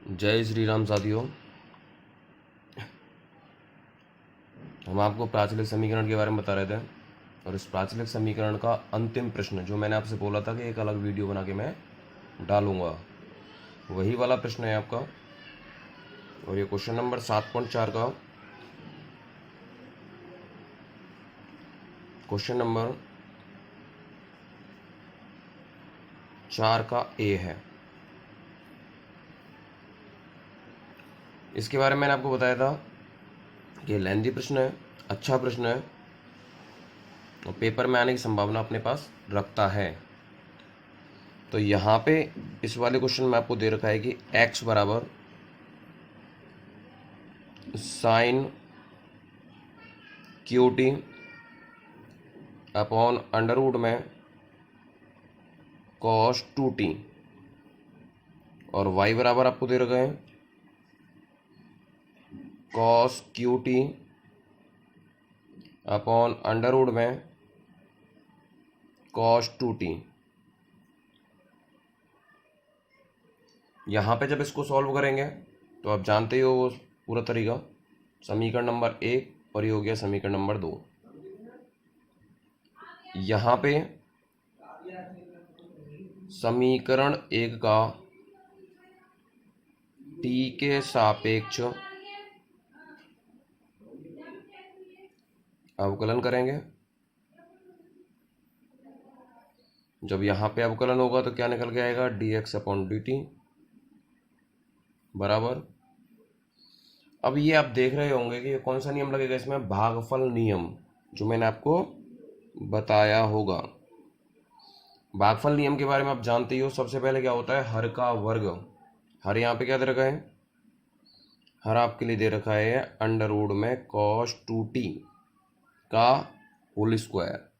जय श्री राम साथियों। हम आपको प्राचलिक समीकरण के बारे में बता रहे थे और इस प्राचलिक समीकरण का अंतिम प्रश्न जो मैंने आपसे बोला था कि एक अलग वीडियो बना के मैं डालूंगा, वही वाला प्रश्न है आपका। और ये क्वेश्चन नंबर 7.4 का क्वेश्चन नंबर 4 का ए है। इसके बारे में मैंने आपको बताया था कि लेंथी प्रश्न है, अच्छा प्रश्न है और पेपर में आने की संभावना अपने पास रखता है। तो यहाँ पे इस वाले क्वेश्चन में आपको दे रखा है कि x बराबर sine q t upon under root में कॉस 2t और y बराबर आपको दे रखा है cos q t upon under root में कॉस 2t। यहाँ पे जब इसको सॉल्व करेंगे तो आप जानते ही हो वो पूरा तरीका, समीकरण नंबर 1 और ये हो गया समीकरण नंबर 2। यहाँ पे समीकरण 1 का t के सापेक्ष अवकलन करेंगे। जब यहाँ पे अवकलन होगा तो क्या निकल के आएगा, dx अपॉन dt बराबर। अब ये आप देख रहे होंगे कि कौन सा नियम लगेगा इसमें, भागफल नियम, जो मैंने आपको बताया होगा। भागफल नियम के बारे में आप जानते ही हो। सबसे पहले क्या होता है, हर का वर्ग। हर यहाँ पे क्या दे रखा है, हर आपके लिए दे रखा है अंडर रूट में कॉस 2t का होल स्क्वायर।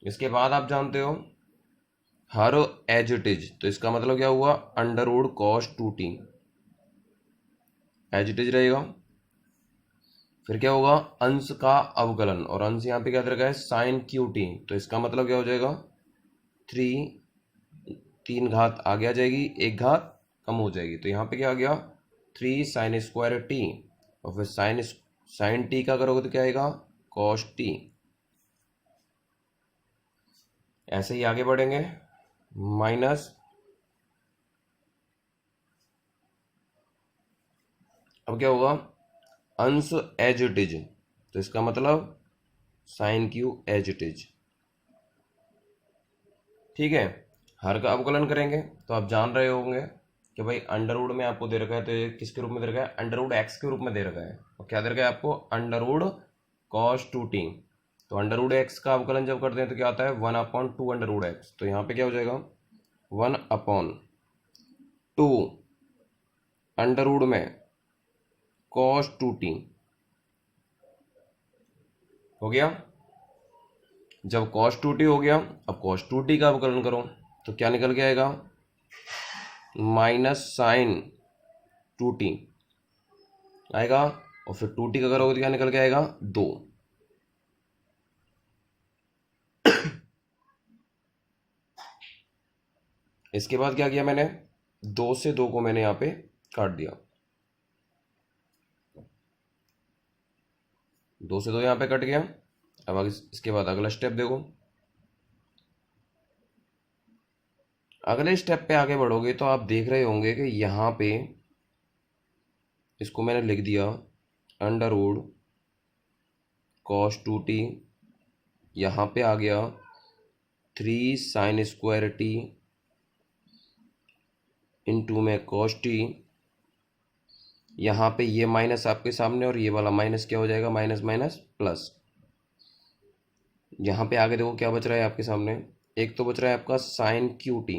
इसके बाद आप जानते हो हर एज इट इज, तो इसका मतलब क्या हुआ, under root cos 2t as it is रहेगा। फिर क्या होगा, अंश का अवकलन, और अंश यहाँ पे क्या दे रखा है साइन क्यू टी, तो इसका मतलब क्या हो जाएगा 3 घात आगे आ जाएगी, 1 घात कम हो जाएगी, तो यहाँ पे क्या आ गया 3 साइन स्क्वायर टी, और फिर साइन टी का करोगे तो क्या आएगा कॉस टी। ऐसे ही आगे बढ़ेंगे, माइनस, अब क्या होगा अंश एज इट इज, तो इसका मतलब sine q as it is. ठीक है, हर का अवकलन करेंगे तो आप जान रहे होंगे कि भाई अंडर रूट में आपको दे रखा है, तो ये किसके रूप में दे रखा है, अंडर रूट एक्स के रूप में दे रखा है। और क्या दे रखा है आपको, अंडर रूट कॉस 2t। तो अंडर रूट एक्स का अवकलन जब करते हैं तो क्या आता है 1/2 अंडर रूट एक्स, तो यहाँ पे क्या हो जाएगा 1/2 अंडर रूट में कॉस 2t हो गया। जब कॉस 2t हो गया, अब कॉस 2t का अवकलन करो तो क्या निकल के आएगा, माइनस साइन 2t आएगा, और फिर 2t का करोगे तो क्या निकल के आएगा 2। इसके बाद क्या किया मैंने, 2 से 2 को मैंने यहाँ पे काट दिया, 2 से 2 यहाँ पे कट गया। अब आगे इसके बाद अगला स्टेप देखो, अगले स्टेप पे आगे बढ़ोगे तो आप देख रहे होंगे कि यहाँ पे इसको मैंने लिख दिया अंडर रूट कॉस 2t, यहाँ पे आ गया 3 साइन स्क्वायर टी इंटू में कॉस टी। यहाँ पे ये माइनस आपके सामने और ये वाला माइनस क्या हो जाएगा, माइनस माइनस प्लस। यहाँ पे आगे देखो क्या बच रहा है आपके सामने, एक तो बच रहा है आपका साइन क्यू टी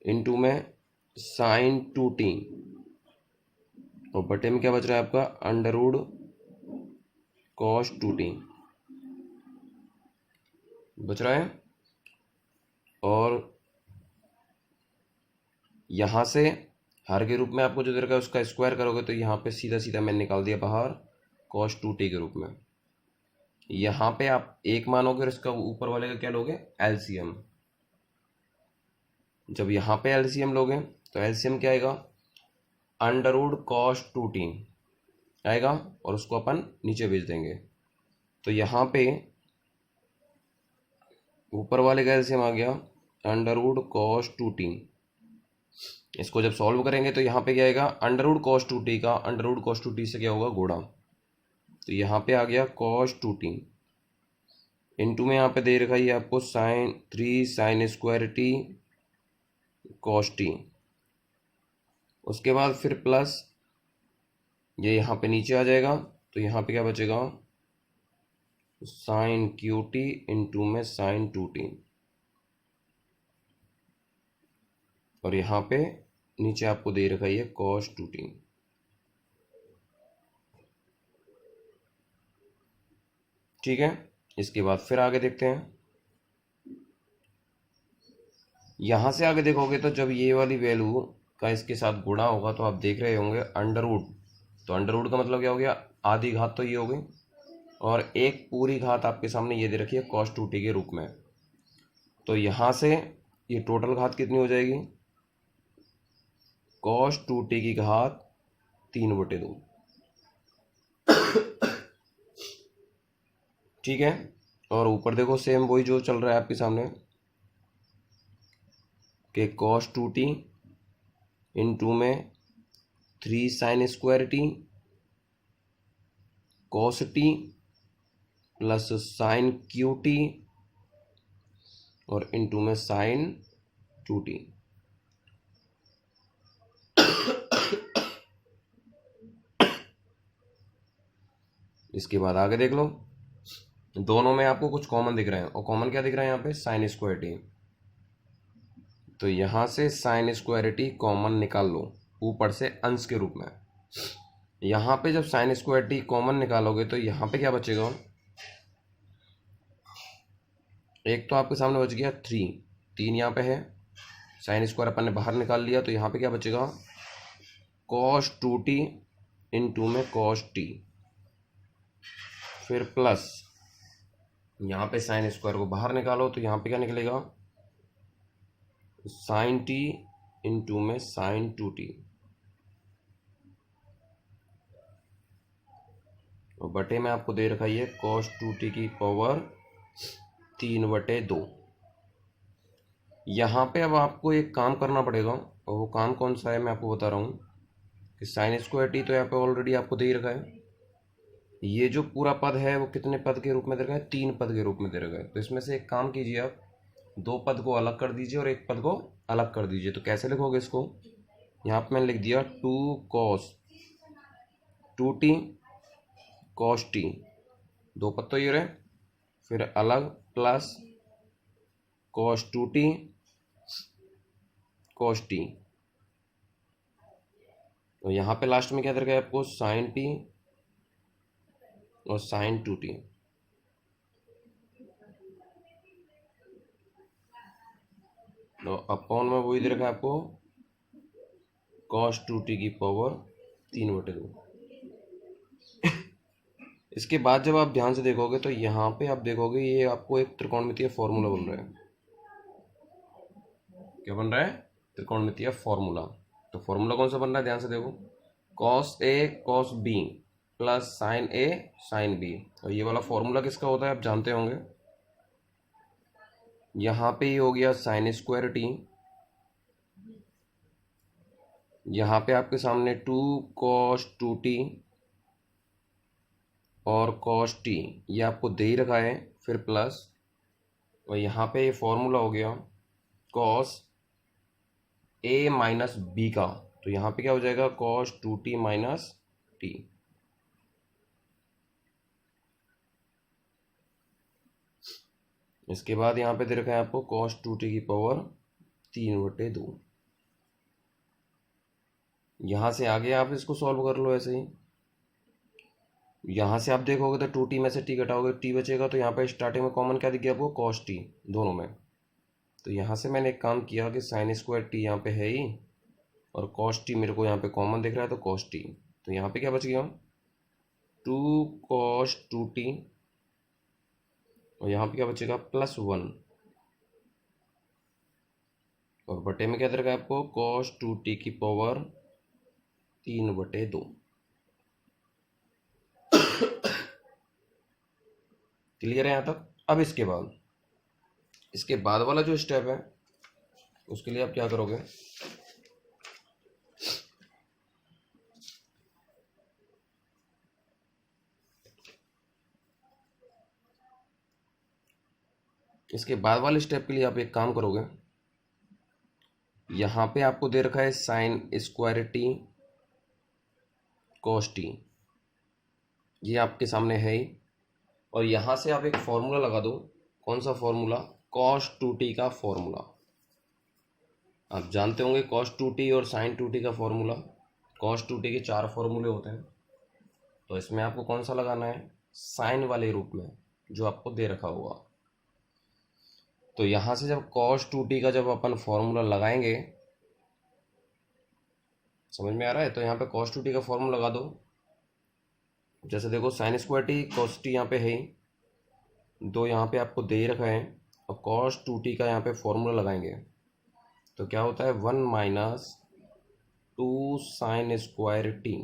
इंटू में साइन 2t, और बटे में क्या बच रहा है आपका अंडर रूट कॉस 2t बच रहा है। और यहाँ से हर के रूप में आपको जो दे रखा है उसका स्क्वायर करोगे तो यहाँ पे सीधा सीधा मैंने निकाल दिया बाहर कॉस 2t के रूप में। यहाँ पे आप एक मानोगे और इसका ऊपर वाले का क्या लोगे, एलसीएम। जब यहाँ पे एलसीएम लोगे तो एलसीएम क्या आएगा, अंडर रूट कॉस 2t आएगा और उसको अपन नीचे भेज देंगे। तो यहाँ पे ऊपर वाले का एलसीएम आ गया अंडर रूट कॉस 2t। इसको जब सॉल्व करेंगे तो यहाँ पे क्या आएगा, अंडर रूट कॉस 2t का अंडर रूट कॉस 2t से क्या होगा, गुणा। तो यहाँ पे आ गया कॉस 2t इंटू में यहाँ पे दे रखा है आपको sine 3 sine square t cos t. उसके बाद फिर प्लस ये यहाँ पे नीचे आ जाएगा तो यहाँ पे क्या बचेगा, साइन क्यू टी इंटू में साइन 2t। और यहाँ पे नीचे आपको दे रखा है कॉस 2t। ठीक है, इसके बाद फिर आगे देखते हैं। यहाँ से आगे देखोगे तो जब ये वाली वैल्यू का इसके साथ गुणा होगा तो आप देख रहे होंगे अंडर रूट। तो अंडर रूट का मतलब क्या हो गया, आधी घात तो ये हो गई और एक पूरी घात आपके सामने ये दे रखी है कॉस 2t के रूप में। तो यहाँ से ये टोटल घात कितनी हो जाएगी, कॉस 2t की घात 3/2। ठीक है, और ऊपर देखो सेम वही जो चल रहा है आपके सामने कि कॉस 2t इंटू में 3 sine square t cos T plus sign q T और इंटू में साइन 2t। इसके बाद आगे देख लो, दोनों में आपको कुछ कॉमन दिख रहे हैं और कॉमन क्या दिख रहा है यहाँ पे, साइन स्क्वायर टी। तो यहाँ से साइन स्क्वायर टी कॉमन निकाल लो ऊपर से अंश के रूप में। यहाँ पे जब साइन स्क्वायर टी कॉमन निकालोगे तो यहाँ पे क्या बचेगा, एक तो आपके सामने बच गया 3 यहाँ पे है, साइन स्क्वायर अपन ने बाहर निकाल लिया। तो यहाँ पे क्या बचेगा, कॉस 2t इंटू में कॉस टी, फिर प्लस यहाँ पे साइन स्क्वायर को बाहर निकालो तो यहाँ पे क्या निकलेगा, साइन टी इंटू में साइन 2t और बटे में आपको दे रखा है कॉस 2t की पावर 3/2। यहाँ पे अब आपको एक काम करना पड़ेगा और वो काम कौन सा है मैं आपको बता रहा हूँ कि साइन स्क्वायर टी तो यहाँ पे ऑलरेडी आपको दे रखा है। ये जो पूरा पद है वो कितने पद के रूप में दे रखा है, 3 पद के रूप में दे रखा है। तो इसमें से एक काम कीजिए, आप 2 पद को अलग कर दीजिए और एक पद को अलग कर दीजिए। तो कैसे लिखोगे इसको, यहाँ पे मैंने लिख दिया 2 कॉस 2t कॉस टी, 2 पद तो ये रहे, फिर अलग plus cos 2t cos T. तो यहाँ पे लास्ट में क्या दे रखा है आपको, साइन टी और साइन 2t। तो अपॉन में वही दे रखा है आपको कॉस 2t की पावर 3/2। इसके बाद जब आप ध्यान से देखोगे तो यहाँ पे आप देखोगे ये आपको एक त्रिकोणमितीय फॉर्मूला बन रहा है। क्या बन रहा है, त्रिकोणमितीय फॉर्मूला। तो फॉर्मूला कौन सा बन रहा है, ध्यान से देखो, cos A cos B plus sign A sine B. और ये वाला फॉर्मूला किसका होता है आप जानते होंगे। यहाँ पे ये हो गया साइन स्क्वायर टी, यहाँ पे आपके सामने 2 कॉस 2t और कॉस टी ये आपको दे ही रखा है, फिर प्लस और यहाँ पे ये फॉर्मूला हो गया कॉस ए माइनस बी का। तो यहाँ पे क्या हो जाएगा, कॉस 2t माइनस टी। इसके बाद यहाँ पे दे रखा है आपको कॉस 2t की पावर 3/2। यहाँ से आगे आप इसको सॉल्व कर लो ऐसे ही। यहाँ से आप देखोगे तो 2t में से t घटाओगे t बचेगा। तो यहाँ पे स्टार्टिंग में कॉमन क्या दिख गया आपको, कॉस टी दोनों में। तो यहाँ से मैंने एक काम किया कि साइन स्क्वायर टी यहाँ पे है ही और कॉस टी मेरे को यहाँ पे कॉमन दिख रहा है तो कॉस टी। तो यहाँ पे क्या बच गया, 2 कॉस 2t और यहाँ पे क्या बचेगा, +1 और बटे में क्या दे रखा है आपको, cos 2t की पावर 3/2। क्लियर है यहाँ तक। अब इसके बाद वाला जो स्टेप है उसके लिए आप क्या करोगे, इसके बाद वाले स्टेप के लिए आप एक काम करोगे, यहाँ पे आपको दे रखा है sign square t cos T, ये आपके सामने है ही। और यहाँ से आप एक फॉर्मूला लगा दो। कौन सा फॉर्मूला, cos 2t का फॉर्मूला। आप जानते होंगे cos 2t और sin 2t का फॉर्मूला। cos 2t के 4 फॉर्मूले होते हैं, तो इसमें आपको कौन सा लगाना है, साइन वाले रूप में जो आपको दे रखा होगा। तो यहाँ से जब cos 2t का जब अपन फॉर्मूला लगाएंगे, समझ में आ रहा है, तो यहाँ पे cos 2t का फॉर्मूला लगा दो। जैसे देखो sign square T cos t यहाँ पे है ही, दो यहाँ पे आपको दे ही रखा है, और cos 2t का यहाँ पे फॉर्मूला लगाएंगे तो क्या होता है, 1 माइनस 2 साइन स्क्वायर टी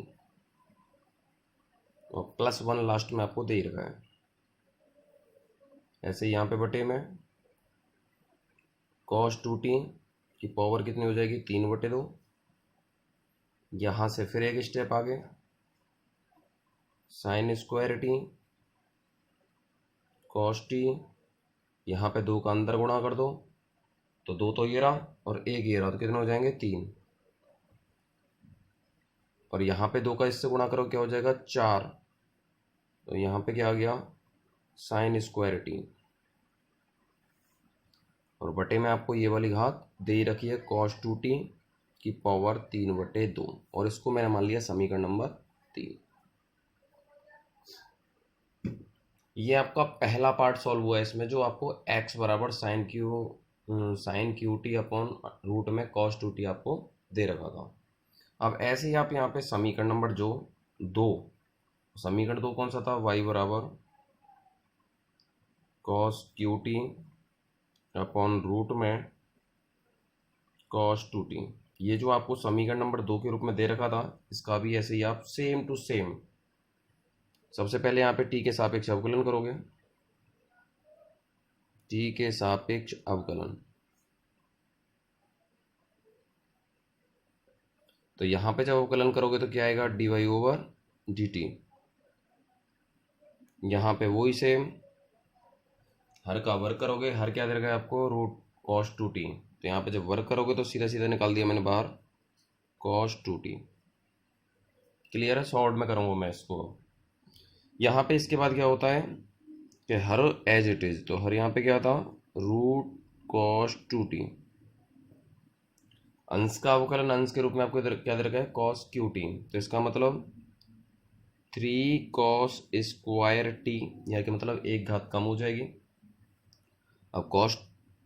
और +1 लास्ट में आपको दे ही रखा है। ऐसे यहाँ पे बटे में cos 2t की पावर कितनी हो जाएगी, 3/2। यहाँ से फिर एक स्टेप आगे, sign square T cos t, यहाँ पे 2 का अंदर गुणा कर दो तो 2 तो ये रहा और 1 ये रहा, तो कितने हो जाएंगे, 3। और यहाँ पे 2 का इससे गुणा करो क्या हो जाएगा, 4। तो यहाँ पे क्या आ गया, साइन स्क्वायर टी, और बटे में आपको ये वाली घात दे ही रखी है cos 2t की पावर 3/2, और इसको मैंने मान लिया समीकरण नंबर 3। ये आपका पहला पार्ट सॉल्व हुआ है इसमें, जो आपको x बराबर sine q t upon root में cos 2t आपको दे रखा था। अब ऐसे ही आप यहाँ पे समीकरण नंबर जो 2, समीकरण 2 कौन सा था, y बराबर cos q t upon root में cos 2t, ये जो आपको समीकरण नंबर 2 के रूप में दे रखा था, इसका भी ऐसे ही आप सेम टू सेम सबसे पहले यहाँ पे t के सापेक्ष अवकलन करोगे, t के सापेक्ष अवकलन। तो यहाँ पे जब अवकलन करोगे तो क्या आएगा, dy/dt। यहाँ पे वही सेम, हर का वर्ग करोगे, हर क्या दे रखा है आपको, रूट cos 2t। तो यहाँ पे जब वर्ग करोगे तो सीधा सीधा निकाल दिया मैंने बाहर cos 2t। क्लियर है, शॉर्ट में करूँगा मैं इसको। यहाँ पे इसके बाद क्या होता है कि हर एज इट इज, तो हर यहाँ पे क्या था, रूट cos 2t, अंश का अवकलन अंश के रूप में आपको क्या दे रखा है, cos qt। तो इसका मतलब 3 cos स्क्वायर टी, यानी कि मतलब एक घात कम हो जाएगी। अब cos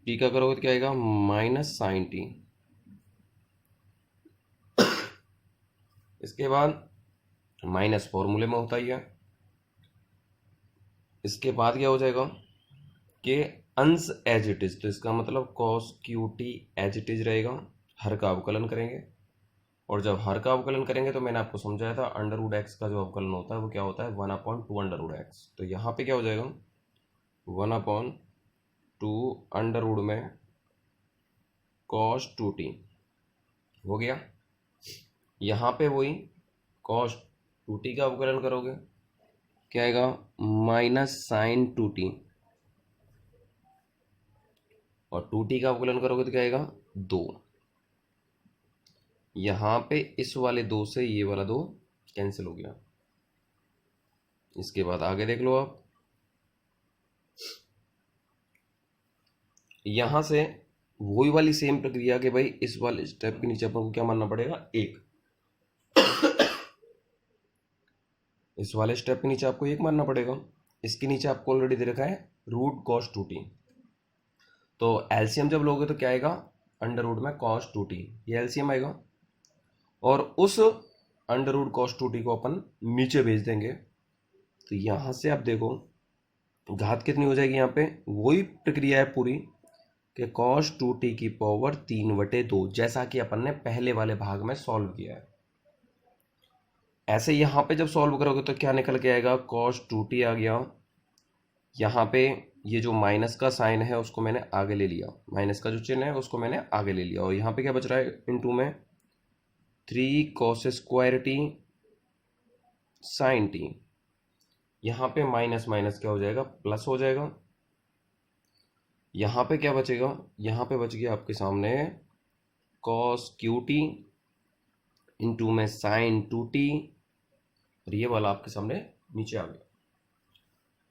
t का करोगे तो क्या आएगा, माइनस साइन टी। इसके बाद माइनस फॉर्मूले में होता ही है। इसके बाद क्या हो जाएगा कि अंश एज इट इज, तो इसका मतलब cos qt as it is रहेगा, हर का अवकलन करेंगे। और जब हर का अवकलन करेंगे तो मैंने आपको समझाया था √x का जो अवकलन होता है वो क्या होता है, 1/2 √x। तो यहाँ पे क्या हो जाएगा, 1/2 में cos 2t हो गया। यहाँ पे वही cos 2t का अवकलन करोगे, क्या आएगा, माइनस साइन 2t, और 2t का अवकलन करोगे तो क्या आएगा, 2। यहाँ पे इस वाले 2 से ये वाला 2 कैंसिल हो गया। इसके बाद आगे देख लो आप, यहाँ से वही वाली सेम प्रक्रिया के भाई इस वाले स्टेप के नीचे अपन को क्या मानना पड़ेगा, 1। इस वाले स्टेप के नीचे आपको 1 मानना पड़ेगा। इसके नीचे आपको ऑलरेडी दे रखा है रूट cos 2t। तो एलसीएम जब लोगे तो क्या आएगा, √ में cos 2t, ये एलसीएम आएगा। और उस √ cos 2t को अपन नीचे भेज देंगे। तो यहाँ से आप देखो घात कितनी हो जाएगी, यहाँ पे वही प्रक्रिया है पूरी कि cos 2t की पावर 3/2, जैसा कि अपन ने पहले वाले भाग में सॉल्व किया है। ऐसे यहाँ पे जब सॉल्व करोगे तो क्या निकल के आएगा, cos 2t आ गया। यहाँ पे ये जो माइनस का साइन है उसको मैंने आगे ले लिया, माइनस का जो चिन्ह है उसको मैंने आगे ले लिया, और यहाँ पे क्या बच रहा है इनटू में 3 cos square t sine t. यहाँ पे माइनस माइनस क्या हो जाएगा, प्लस हो जाएगा। यहाँ पे क्या बचेगा, यहाँ पे बच गया आपके सामने cos क्यू टी इंटू में साइन 2t, और ये वाला आपके सामने नीचे आ गया।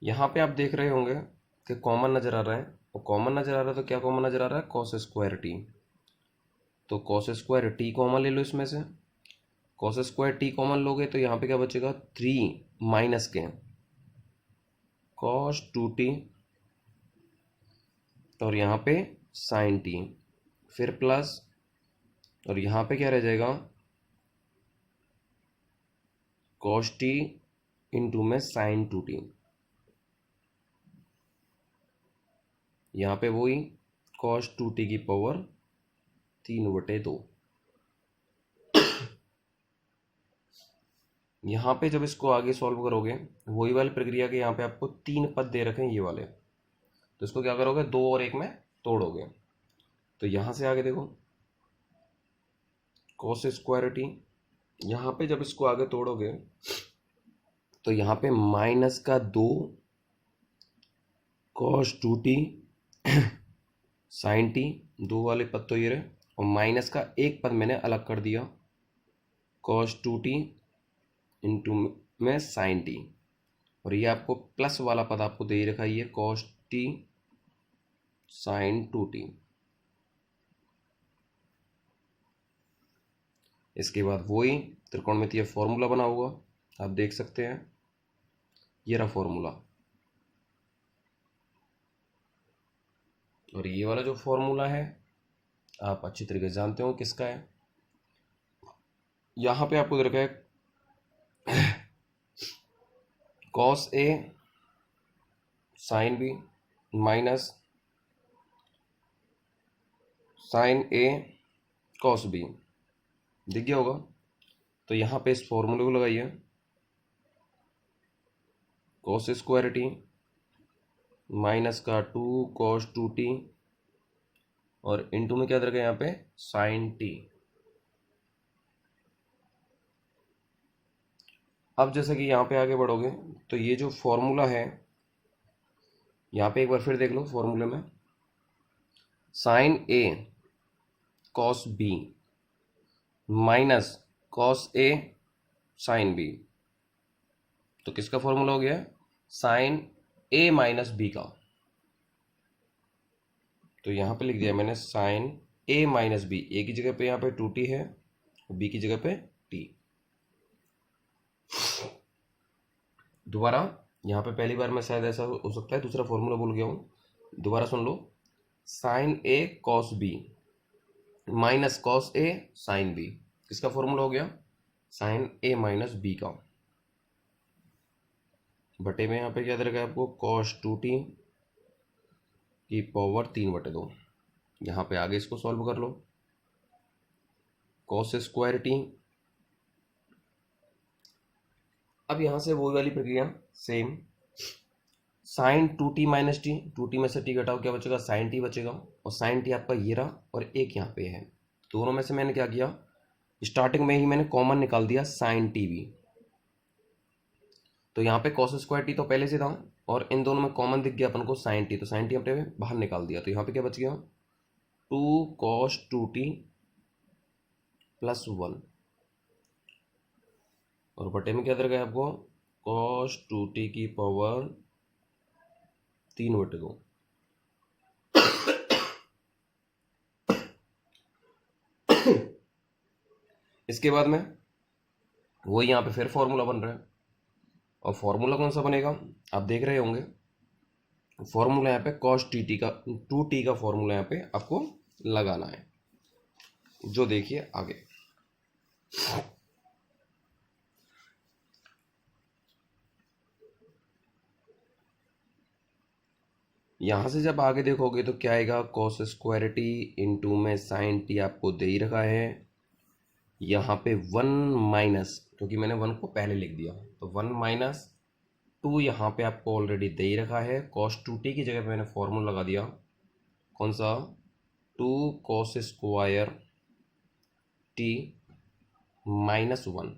यहाँ पे आप देख रहे होंगे कि कॉमन नज़र आ रहा है, और कॉमन नज़र आ रहा है तो क्या कॉमन नज़र आ रहा है, cos स्क्वायर टी। तो cos स्क्वायर टी कॉमन ले लो इसमें से, cos स्क्वायर टी कॉमन लोगे तो यहाँ पे क्या बचेगा, 3 माइनस के cos 2t, और यहाँ पे साइन टी, फिर प्लस, और यहाँ पे क्या रह जाएगा, cos t इंटू में साइन 2t। यहाँ पे वही cos 2t की पावर 3/2। यहाँ पे जब इसको आगे सॉल्व करोगे वही वाली प्रक्रिया के यहाँ पे आपको 3 पद दे रखे हैं ये वाले, तो इसको क्या करोगे, 2 और 1 में तोड़ोगे। तो यहाँ से आगे देखो cos स्क्वायर टी, यहाँ पे जब इसको आगे तोड़ोगे तो यहाँ पे माइनस का 2 cos 2t साइन टी, 2 वाले पद तो ये रहे, और माइनस का एक पद मैंने अलग कर दिया cos 2t इंटू में साइन टी, और ये आपको प्लस वाला पद आपको दे ही रखा है, ये cos t साइन 2t। इसके बाद वही त्रिकोणमितीय फॉर्मूला बना हुआ आप देख सकते हैं, ये रहा फॉर्मूला, और ये वाला जो फॉर्मूला है आप अच्छी तरीके से जानते हो किसका है। यहाँ पे आपको दे रखा है cos a sine b minus sine a cos b, दिख गया होगा। तो यहाँ पे इस फॉर्मूले को लगाइए, cos स्क्वायर टी माइनस का 2 cos 2t, और इनटू में क्या दे रखा है यहाँ पे, साइन टी। अब जैसे कि यहाँ पे आगे बढ़ोगे तो ये जो फॉर्मूला है यहाँ पे एक बार फिर देख लो, फॉर्मूले में sine a cos b minus cos a sine b, तो किसका फॉर्मूला हो गया, साइन a माइनस b का। तो यहाँ पे लिख दिया मैंने sine a minus b, a की जगह पे यहाँ पे 2t है, b की जगह पे t। दोबारा यहाँ पे पहली बार मैं शायद ऐसा हो सकता है दूसरा फॉर्मूला भूल गया हूँ, दोबारा सुन लो, sine a cos b minus cos a sine b, किसका फॉर्मूला हो गया, साइन a माइनस b का, बटे में यहाँ पे क्या दे रखा है आपको, cos 2t की पावर 3/2। यहाँ पे आगे इसको सॉल्व कर लो, cos स्क्वायर टी, अब यहाँ से वही वाली प्रक्रिया same, sign 2t minus T, 2t में से t घटाओ क्या बचेगा, साइन t बचेगा, और साइन t आपका ये रहा और एक यहाँ पे है, दोनों में से मैंने क्या किया, स्टार्टिंग में ही मैंने कॉमन निकाल दिया साइन टी भी। तो यहाँ पे cos स्क्वायर टी तो पहले से था, और इन दोनों में कॉमन दिख गया अपन को साइन टी, तो साइन टी अपने बाहर निकाल दिया, तो यहाँ पे क्या बच गया, 2 cos 2t प्लस 1, और बटे में क्या दे रखा है आपको, cos 2t की पावर 3/2। इसके बाद में वो यहाँ पे फिर फॉर्मूला बन रहा है, और फॉर्मूला कौन सा बनेगा आप देख रहे होंगे, फॉर्मूला यहाँ पे cos टी का 2t का फॉर्मूला यहाँ पे आपको लगाना है, जो देखिए आगे। यहाँ से जब आगे देखोगे तो क्या आएगा, कॉस स्क्वायर टी इंटू में साइन टी आपको दे ही रखा है। यहाँ पे 1 माइनस, क्योंकि मैंने 1 को पहले लिख दिया, तो 1 माइनस 2 यहाँ पे आपको ऑलरेडी दे ही रखा है। कॉस 2t की जगह पे मैंने फॉर्मूला लगा दिया, कौन सा, 2 कॉस स्क्वायर टी माइनस 1,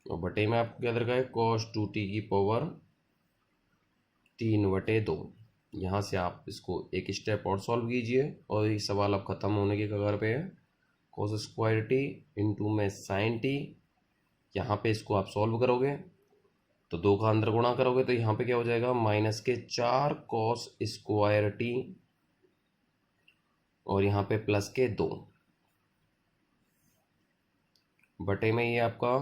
और बटे में आपको क्या दे रखा है, कॉस 2t की पावर 3/2। यहाँ से आप इसको एक स्टेप और सॉल्व कीजिए और ये सवाल अब ख़त्म होने के कगार पे है। कॉस स्क्वायर टी इंटू में साइन टी, यहाँ पे इसको आप सॉल्व करोगे तो 2 का अंदर गुणा करोगे तो यहाँ पे क्या हो जाएगा, -4 कॉस स्क्वायर टी, और यहाँ पे +2 बटे में ये आपका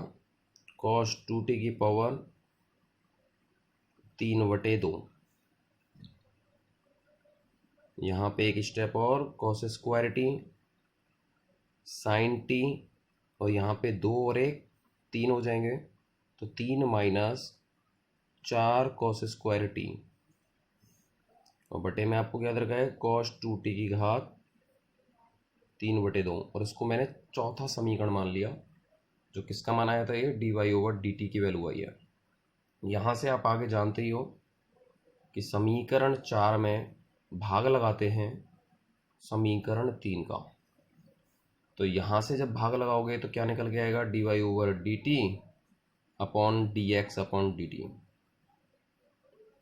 कॉस 2t की पावर 3/2। यहाँ पे एक स्टेप और, cos square t sine t, और यहाँ पे 2 और 1 3 हो जाएंगे, तो 3 माइनस 4 कॉस स्क्वायर टी, और बटे में आपको क्या दे रखा है, कॉस 2t की घात 3/2, और इसको मैंने चौथा समीकरण मान लिया, जो किसका मान आया था, ये dy/dt की वैल्यू आई है। यहाँ से आप आगे जानते ही हो कि समीकरण 4 में भाग लगाते हैं समीकरण 3 का, तो यहाँ से जब भाग लगाओगे तो क्या निकल के आएगा, dy/dt अपॉन dx/dt।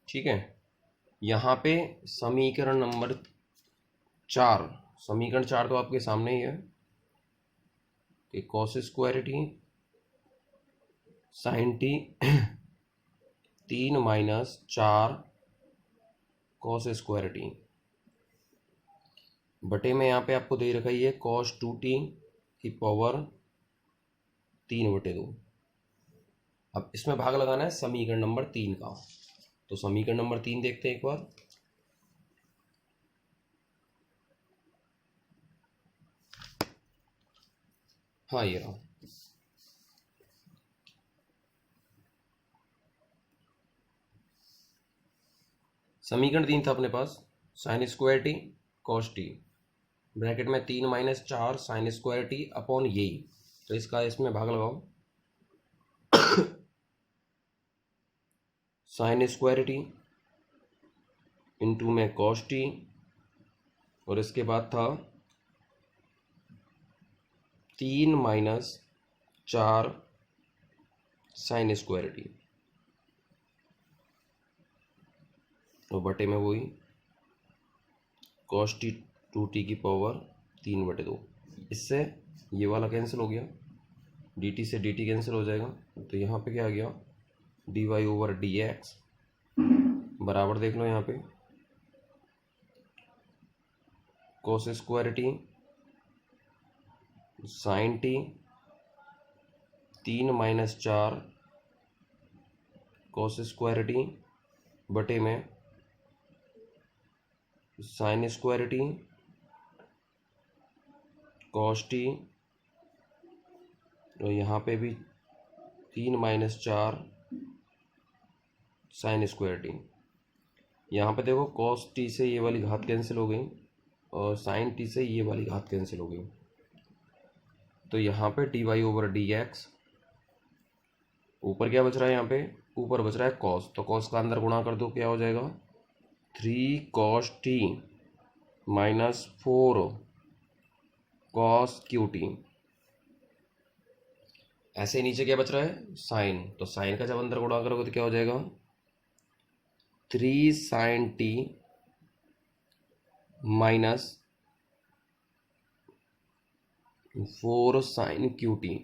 ठीक है, यहाँ पे समीकरण नंबर 4, समीकरण 4 तो आपके सामने ही है कि cos square t sine t 3 minus 4 cos square t, बटे में यहाँ पे आपको दे रखा है कॉस 2t की पावर 3/2। अब इसमें भाग लगाना है समीकरण नंबर 3 का, तो समीकरण नंबर 3 देखते हैं एक बार। हाँ ये रहा, समीकरण 3 था अपने पास, sine square t cos t bracket में 3 minus 4 sine square t upon यही, तो इसका इसमें भाग लगाओ, साइन स्क्वायर टी इंटू में कॉस टी, और इसके बाद था 3 माइनस 4 साइन स्क्वायर टी, और बटे में वही कॉस टी 2t की पावर 3/2। इससे ये वाला कैंसिल हो गया, dt से dt कैंसिल हो जाएगा, तो यहाँ पे क्या आ गया, dy/dx बराबर, देख लो यहाँ पे cos square t sine t 3 minus 4 cos square t बटे में sine square t cos t, और यहाँ पे भी 3 माइनस 4 साइन स्क्वायर टी। यहाँ पे देखो कॉस टी से ये वाली घात कैंसिल हो गई और साइन टी से ये वाली घात कैंसिल हो गई, तो यहाँ पे dy/dx, ऊपर क्या बच रहा है, यहाँ पे ऊपर बच रहा है कॉस, तो कॉस का अंदर गुणा कर दो, क्या हो जाएगा, 3 cos T minus 4 cos q T. ऐसे नीचे क्या बच रहा है, साइन, तो साइन का जब अंदर गुणा करोगे तो क्या हो जाएगा, 3 sine t minus 4 sine q t.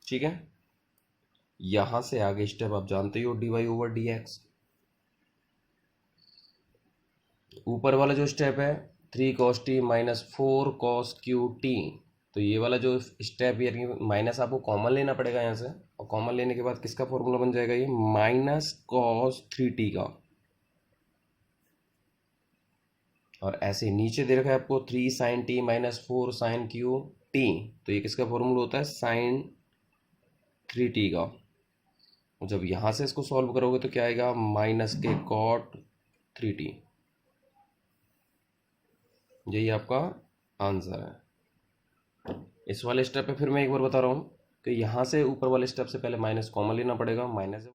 ठीक है, यहां से आगे स्टेप आप जानते ही हो, dy/dx। ऊपर वाला जो स्टेप है 3 cos T minus 4 cos q T, तो ये वाला जो स्टेप यानी माइनस आपको कॉमन लेना पड़ेगा यहाँ से, और कॉमन लेने के बाद किसका फॉर्मूला बन जाएगा, ये माइनस कॉस 3t का। और ऐसे नीचे दे रखा है आपको 3 sin t माइनस 4 sin3t, तो ये किसका फॉर्मूला होता है, sin3t का। जब यहाँ से इसको सॉल्व करोगे तो क्या आएगा, -k cot 3t। यही आपका आंसर है। इस वाले स्टेप पे फिर मैं एक बार बता रहा हूँ कि यहाँ से ऊपर वाले स्टेप से पहले माइनस कॉमन लेना पड़ेगा, माइनस